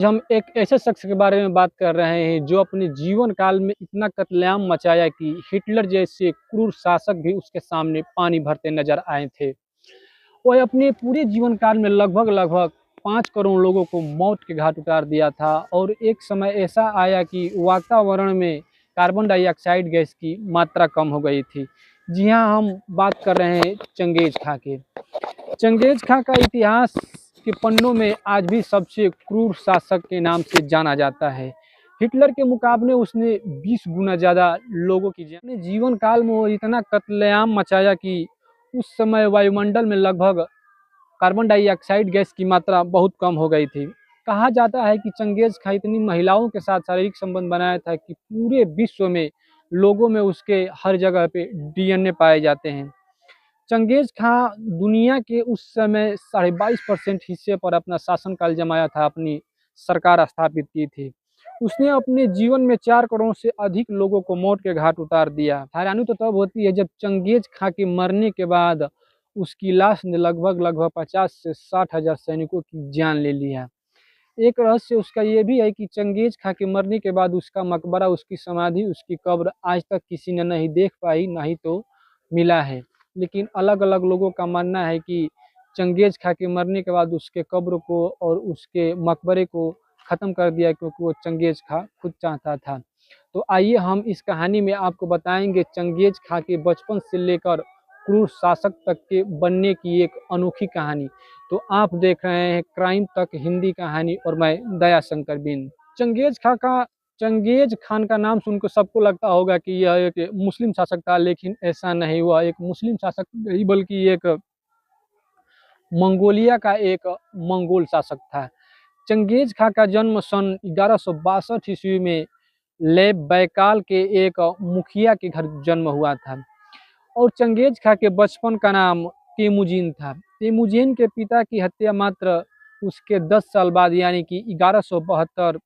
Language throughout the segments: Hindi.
हम एक ऐसे शख्स के बारे में बात कर रहे हैं जो अपने जीवन काल में इतना कत्लेआम मचाया कि हिटलर जैसे क्रूर शासक भी उसके सामने पानी भरते नजर आए थे। वह अपने पूरे जीवन काल में लगभग लगभग 5 करोड़ लोगों को मौत के घाट उतार दिया था और एक समय ऐसा आया कि वातावरण में कार्बन डाइऑक्साइड गैस की मात्रा कम हो गई थी। जी हाँ, हम बात कर रहे हैं चंगेज खां के। चंगेज खां का इतिहास के पन्नों में आज भी सबसे क्रूर शासक के नाम से जाना जाता है। हिटलर के मुकाबले उसने 20 गुना ज़्यादा लोगों की अपने जीवन काल में वो इतना कत्लेआम मचाया कि उस समय वायुमंडल में लगभग कार्बन डाइऑक्साइड गैस की मात्रा बहुत कम हो गई थी। कहा जाता है कि चंगेज खां इतनी महिलाओं के साथ शारीरिक संबंध बनाया था कि पूरे विश्व में लोगों में उसके हर जगह पे डीएनए पाए जाते हैं। चंगेज खां दुनिया के उस समय 22.5% हिस्से पर अपना शासनकाल जमाया था, अपनी सरकार स्थापित की थी। उसने अपने जीवन में 4 करोड़ से अधिक लोगों को मौत के घाट उतार दिया। हैरानी तो तब होती है जब चंगेज खां के मरने के बाद उसकी लाश ने लगभग लगभग 50 से 60 हजार सैनिकों की जान ले ली है। एक रहस्य उसका ये भी है कि चंगेज खां के मरने के बाद उसका मकबरा, उसकी समाधि, उसकी कब्र आज तक किसी ने नहीं देख पाई, नहीं तो मिला है। लेकिन अलग अलग लोगों का मानना है कि चंगेज खां के मरने के बाद उसके कब्र को और उसके मकबरे को ख़त्म कर दिया क्योंकि वो चंगेज खां खुद चाहता था। तो आइए हम इस कहानी में आपको बताएंगे चंगेज खां के बचपन से लेकर क्रूर शासक तक के बनने की एक अनोखी कहानी। तो आप देख रहे हैं क्राइम तक हिंदी कहानी और मैं दया शंकर बिन। चंगेज खान का नाम सुनकर सबको लगता होगा कि यह एक मुस्लिम शासक था, लेकिन ऐसा नहीं हुआ। एक मुस्लिम शासक नहीं बल्कि एक मंगोलिया का एक मंगोल शासक था। चंगेज खां का जन्म सन 1162 ईस्वी में लेब बैकाल के एक मुखिया के घर जन्म हुआ था और चंगेज खां के बचपन का नाम तेमुजीन था। तेमुजीन के पिता की हत्या मात्र उसके 10 साल बाद यानी कि 1172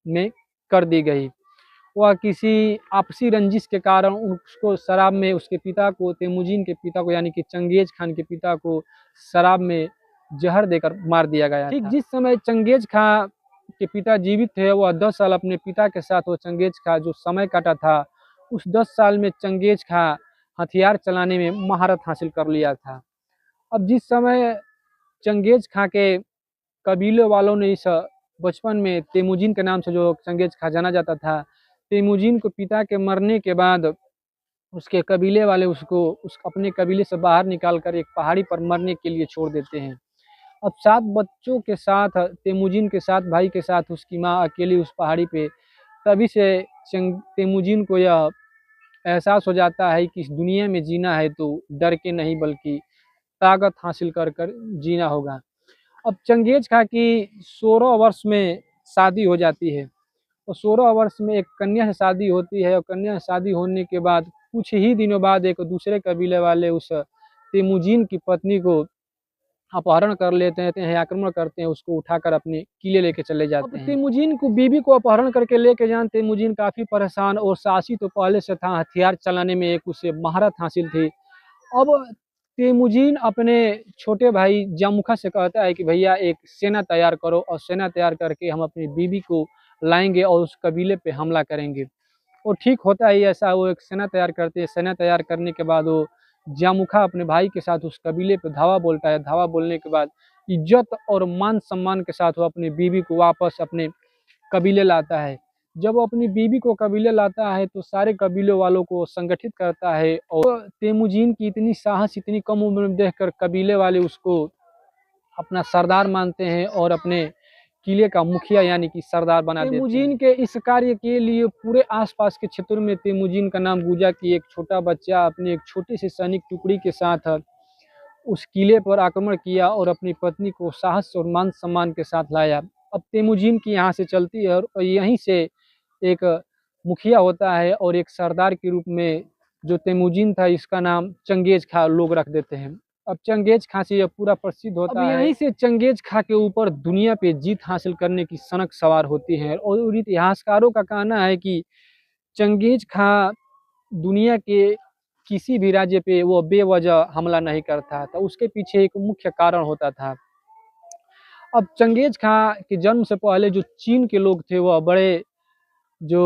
में कर दी गई। वह किसी आपसी रंजिश के कारण उसको शराब में उसके पिता को, तेमुजीन के पिता को यानी कि चंगेज खान के पिता को शराब में जहर देकर मार दिया गया। ठीक जिस समय चंगेज खां के पिता जीवित थे, वह 10 साल अपने पिता के साथ वो चंगेज खां जो समय काटा था, उस 10 साल में चंगेज खां हथियार चलाने में महारत हासिल कर लिया था। अब जिस समय चंगेज खां के कबीले वालों ने इस बचपन में तेमुजीन के नाम से जो चंगेज खां जाना जाता था, तेमुजीन को पिता के मरने के बाद उसके कबीले वाले उसको अपने कबीले से बाहर निकाल कर एक पहाड़ी पर मरने के लिए छोड़ देते हैं। अब 7 बच्चों के साथ तेमुजीन के साथ भाई के साथ उसकी माँ अकेली उस पहाड़ी पे। तभी से तेमुजीन को यह एहसास हो जाता है कि इस दुनिया में जीना है तो डर के नहीं बल्कि ताकत हासिल कर कर जीना होगा। अब चंगेज खां की 16 वर्ष में शादी हो जाती है और 16 वर्ष में एक कन्या से शादी होती है और कन्या से शादी होने के बाद कुछ ही दिनों बाद एक दूसरे कबीले वाले उस तेमुजीन की पत्नी को अपहरण कर लेते हैं, आक्रमण करते हैं, उसको उठाकर अपने किले लेके चले जाते हैं। तेमुजीन को बीबी को अपहरण करके लेके जान तेमुजीन काफी परेशान और साहसी तो पहले से था, हथियार चलाने में एक उसे महारत हासिल थी। अब तेमुजीन अपने छोटे भाई जामुखा से कहता है कि भैया एक सेना तैयार करो और सेना तैयार करके हम अपनी बीबी को लाएंगे और उस कबीले पे हमला करेंगे। और ठीक होता है ऐसा, वो एक सेना तैयार करते हैं। सेना तैयार करने के बाद वो जामुखा अपने भाई के साथ उस कबीले पे धावा बोलता है। धावा बोलने के बाद इज्जत और मान सम्मान के साथ वो अपनी बीबी को वापस अपने कबीले लाता है। जब वो अपनी बीबी को कबीले लाता है तो सारे कबीलों वालों को संगठित करता है और तेमुजीन की इतनी साहस इतनी कम उम्र में देखकर कबीले वाले उसको अपना सरदार मानते हैं और अपने किले का मुखिया यानी कि सरदार बना देते हैं। तेमुजीन के इस कार्य के लिए पूरे आसपास के क्षेत्रों में तेमुजीन का नाम गूंजा कि एक छोटा बच्चा अपने एक छोटे से सैनिक टुकड़ी के साथ उस किले पर आक्रमण किया और अपनी पत्नी को साहस और मान सम्मान के साथ लाया। अब तेमुजीन की यहाँ से चलती है और यहीं से एक मुखिया होता है और एक सरदार के रूप में जो तेमुजीन था इसका नाम चंगेज खां लोग रख देते हैं। अब चंगेज खां से यह पूरा प्रसिद्ध होता है। यहीं से चंगेज खां के ऊपर दुनिया पे जीत हासिल करने की सनक सवार होती है और इतिहासकारों का कहना है कि चंगेज खां दुनिया के किसी भी राज्य पे वो बेवजह हमला नहीं करता था, उसके पीछे एक मुख्य कारण होता था। अब चंगेज खां के जन्म से पहले जो चीन के लोग थे वह बड़े जो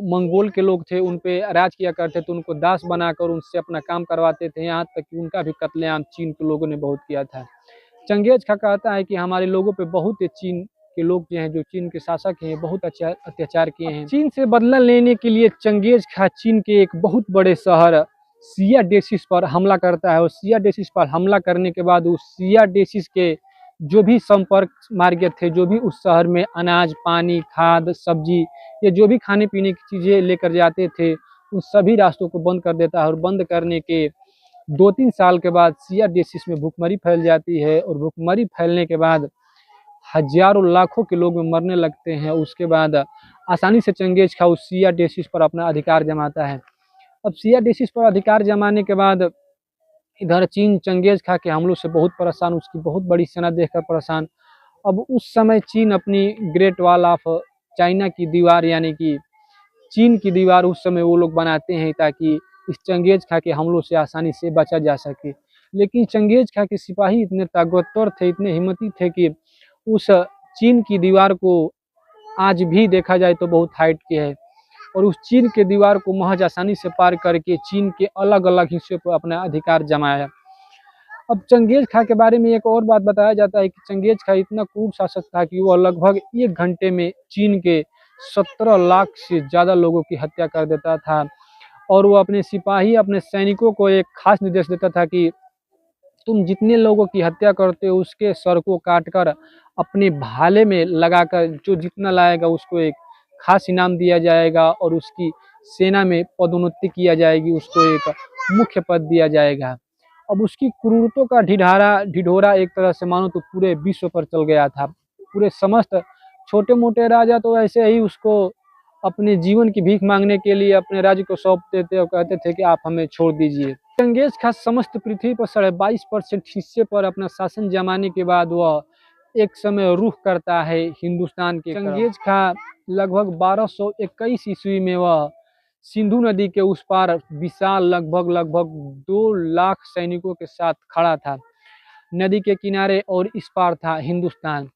मंगोल के लोग थे उन पे राज किया करते थे, उनको दास बनाकर उनसे अपना काम करवाते थे, यहाँ तक कि उनका भी कत्लेआम चीन के लोगों ने बहुत किया था। चंगेज खां कहता है कि हमारे लोगों पे बहुत चीन के लोग जो हैं, जो चीन के शासक हैं, बहुत अच्छा अत्याचार किए हैं। चीन से बदला लेने के लिए चंगेज खां चीन के एक बहुत बड़े शहर सिया डेसिस पर हमला करता है और सिया डेसिस पर हमला करने के बाद उस सिया डेसिस के जो भी संपर्क मार्ग थे, जो भी उस शहर में अनाज, पानी, खाद, सब्जी, ये जो भी खाने पीने की चीजें लेकर जाते थे, उन सभी रास्तों को बंद कर देता है और बंद करने के 2-3 साल के बाद सिया डेसिस में भूखमरी फैल जाती है और भूखमरी फैलने के बाद हजारों लाखों के लोग मरने लगते हैं। उसके बाद आसानी से चंगेज खां उस सिया डेसिस पर अपना अधिकार जमाता है। अब सिया डेसिस पर अधिकार जमाने के बाद इधर चीन चंगेज खां के हमलों से बहुत परेशान, उसकी बहुत बड़ी सेना देखकर परेशान। अब उस समय चीन अपनी ग्रेट वॉल ऑफ चाइना की दीवार यानी कि चीन की दीवार उस समय वो लोग बनाते हैं ताकि इस चंगेज खां के हमलों से आसानी से बचा जा सके। लेकिन चंगेज खां के सिपाही इतने ताकतवर थे, इतने हिम्मती थे कि उस चीन की दीवार को आज भी देखा जाए तो बहुत हाइट की है और उस चीन के दीवार को महज आसानी से पार करके चीन के अलग अलग हिस्सों पर अपना अधिकार जमाया। अब चंगेज खां के बारे में एक और बात बताया जाता है कि चंगेज खां इतना क्रूर शासक था कि वह लगभग 1 घंटे में चीन के 17 लाख से ज़्यादा लोगों की हत्या कर देता था और वो अपने सिपाही, अपने सैनिकों को एक खास निर्देश देता था कि तुम जितने लोगों की हत्या करते हो उसके सर को काटकर अपने भाले में लगाकर जो जितना लाएगा उसको एक खास इनाम दिया जाएगा और उसकी सेना में पदोन्नति किया जाएगी, उसको एक मुख्य पद दिया जाएगा। अब उसकी क्रूरतों का ढिढोरा एक तरह से मानो तो पूरे विश्व पर चल गया था। पूरे समस्त छोटे मोटे राजा तो ऐसे ही उसको अपने जीवन की भीख मांगने के लिए अपने राज्य को सौंपते थे और कहते थे कि आप हमें छोड़ दीजिए। चंगेज खां समस्त पृथ्वी पर 22.5% हिस्से पर अपना शासन जमाने के बाद वह एक समय रुख करता है हिंदुस्तान के। चंगेज खां लगभग 1221 ईस्वी में वह सिंधु नदी के उस पार विशाल लगभग 2 लाख सैनिकों के साथ खड़ा था। नदी के किनारे और इस पार था हिंदुस्तान।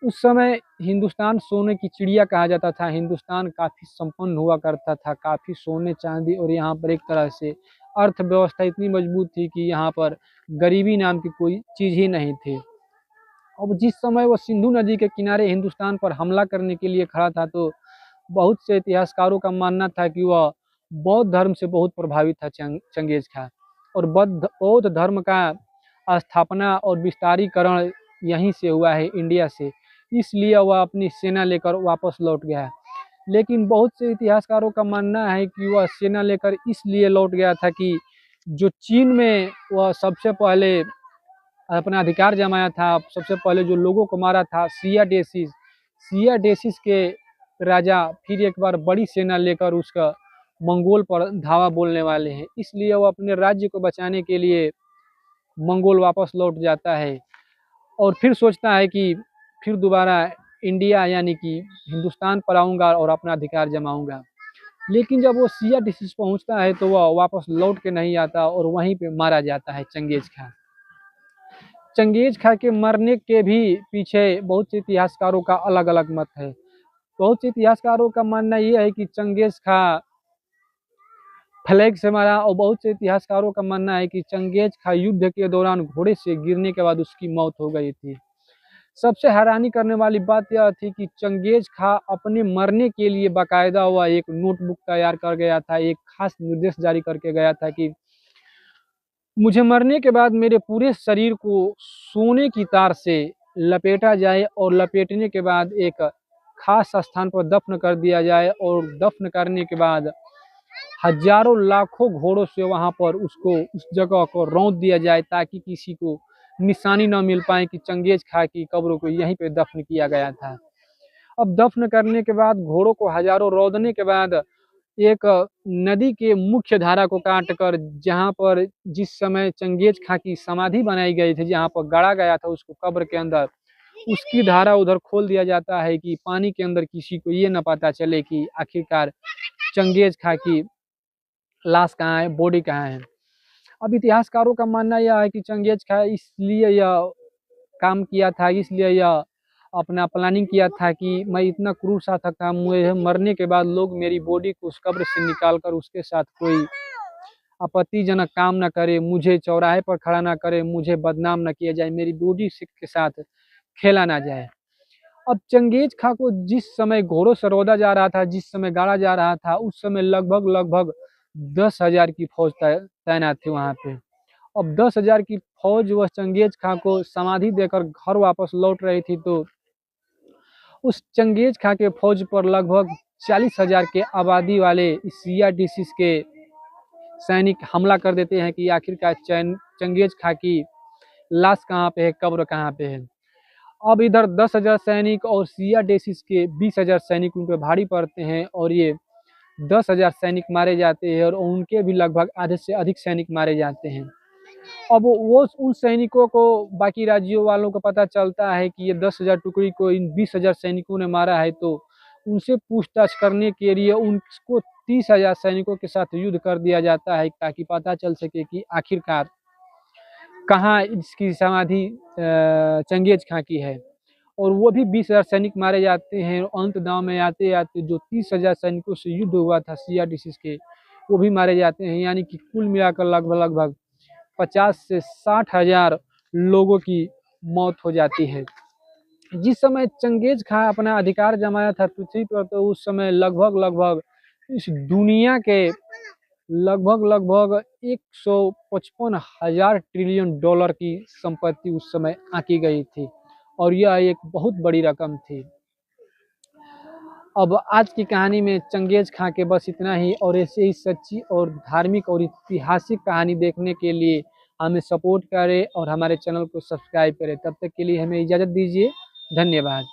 उस समय हिंदुस्तान सोने की चिड़िया कहा जाता था। हिंदुस्तान काफी संपन्न हुआ करता था, काफी सोने चांदी और यहाँ पर एक तरह से अर्थव्यवस्था इतनी मजबूत थी कि यहाँ पर गरीबी नाम की कोई चीज ही नहीं थी। अब जिस समय वो सिंधु नदी के किनारे हिंदुस्तान पर हमला करने के लिए खड़ा था तो बहुत से इतिहासकारों का मानना था कि वह बौद्ध धर्म से बहुत प्रभावित था चंगेज खां और बौद्ध धर्म का स्थापना और विस्तारीकरण यहीं से हुआ है, इंडिया से, इसलिए वह अपनी सेना लेकर वापस लौट गया। लेकिन बहुत से इतिहासकारों का मानना है कि वह सेना लेकर इसलिए लौट गया था कि जो चीन में वह सबसे पहले अपना अधिकार जमाया था, सबसे पहले जो लोगों को मारा था सिया डेसिस के राजा फिर एक बार बड़ी सेना लेकर उसका मंगोल पर धावा बोलने वाले हैं, इसलिए वो अपने राज्य को बचाने के लिए मंगोल वापस लौट जाता है और फिर सोचता है कि फिर दोबारा इंडिया यानी कि हिंदुस्तान पर आऊँगा और अपना अधिकार जमाऊँगा। लेकिन जब वो सिया डेसिस पहुँचता है तो वह वापस लौट के नहीं आता और वहीं पे मारा जाता है चंगेज खां। चंगेज खां के मरने के भी पीछे बहुत से इतिहासकारों का अलग अलग मत है। बहुत से इतिहासकारों का मानना यह है कि चंगेज खां फ्लैग से मारा और बहुत से इतिहासकारों का मानना है कि चंगेज खां युद्ध के दौरान घोड़े से गिरने के बाद उसकी मौत हो गई थी। सबसे हैरानी करने वाली बात यह थी कि चंगेज खां अपने मरने के लिए बाकायदा हुआ एक नोटबुक तैयार कर गया था, एक खास निर्देश जारी करके गया था कि मुझे मरने के बाद मेरे पूरे शरीर को सोने की तार से लपेटा जाए और लपेटने के बाद एक खास स्थान पर दफन कर दिया जाए और दफन करने के बाद हजारों लाखों घोड़ों से वहां पर उसको उस जगह को रौंद दिया जाए ताकि किसी को निशानी न मिल पाए कि चंगेज खां की कब्र को यहीं पे दफन किया गया था। अब दफन करने के बाद घोड़ों को हजारों रौंदने के बाद एक नदी के मुख्य धारा को काटकर जहां पर जिस समय चंगेज खां की समाधि बनाई गई थी, जहां पर गाड़ा गया था उसको कब्र के अंदर, उसकी धारा उधर खोल दिया जाता है कि पानी के अंदर किसी को ये न पता चले कि आखिरकार चंगेज खां की लाश कहाँ है, बॉडी कहाँ है। अब इतिहासकारों का मानना यह है कि चंगेज खां इसलिए यह काम किया था, इसलिए यह अपना प्लानिंग किया था कि मैं इतना क्रूर शासक था, मुझे मरने के बाद लोग मेरी बॉडी को उस कब्र से निकाल कर उसके साथ कोई आपत्तिजनक काम न करे, मुझे चौराहे पर खड़ा ना करे, मुझे बदनाम न किया जाए, मेरी बॉडी के साथ खेला ना जाए। अब चंगेज खां को जिस समय घोड़ों से रौंदा जा रहा था, जिस समय गाड़ा जा रहा था, उस समय लगभग लगभग 10,000 की फौज तैनात थी वहां पे। अब 10,000 की फौज वह चंगेज खां को समाधि देकर घर वापस लौट रही थी, तो उस चंगेज खां के फौज पर लगभग 40,000 के आबादी वाले सीआरपीएफ के सैनिक हमला कर देते हैं कि आखिरकार चंगेज खां की लाश कहाँ पे है, कब्र कहाँ पे है। अब इधर 10,000 सैनिक और सीआरपीएफ के 20,000 सैनिक उन पर भारी पड़ते हैं और ये 10,000 सैनिक मारे जाते हैं और उनके भी लगभग आधे से अधिक सैनिक मारे जाते हैं। अब वो उन सैनिकों को बाकी राज्यों वालों को पता चलता है कि ये 10,000 टुकड़ी को इन 20,000 सैनिकों ने मारा है, तो उनसे पूछताछ करने के लिए उनको 30,000 सैनिकों के साथ युद्ध कर दिया जाता है ताकि पता चल सके कि आखिरकार कहाँ इसकी समाधि चंगेज खां की है। और वो भी 20,000 सैनिक मारे जाते हैं। अंत दांव में आते आते जो 30,000 सैनिकों से युद्ध हुआ था सीआरपीएफ के, वो भी मारे जाते हैं, यानी कि कुल मिलाकर लगभग लगभग 50 से 60,000 लोगों की मौत हो जाती है। जिस समय चंगेज खां अपना अधिकार जमाया था पृथ्वी पर, तो उस समय लगभग लगभग इस दुनिया के लगभग लगभग 155,000 ट्रिलियन डॉलर की संपत्ति उस समय आंकी गई थी और यह एक बहुत बड़ी रकम थी। अब आज की कहानी में चंगेज खां के बस इतना ही, और ऐसे ही सच्ची और धार्मिक और ऐतिहासिक कहानी देखने के लिए हमें सपोर्ट करें और हमारे चैनल को सब्सक्राइब करें। तब तक के लिए हमें इजाज़त दीजिए। धन्यवाद।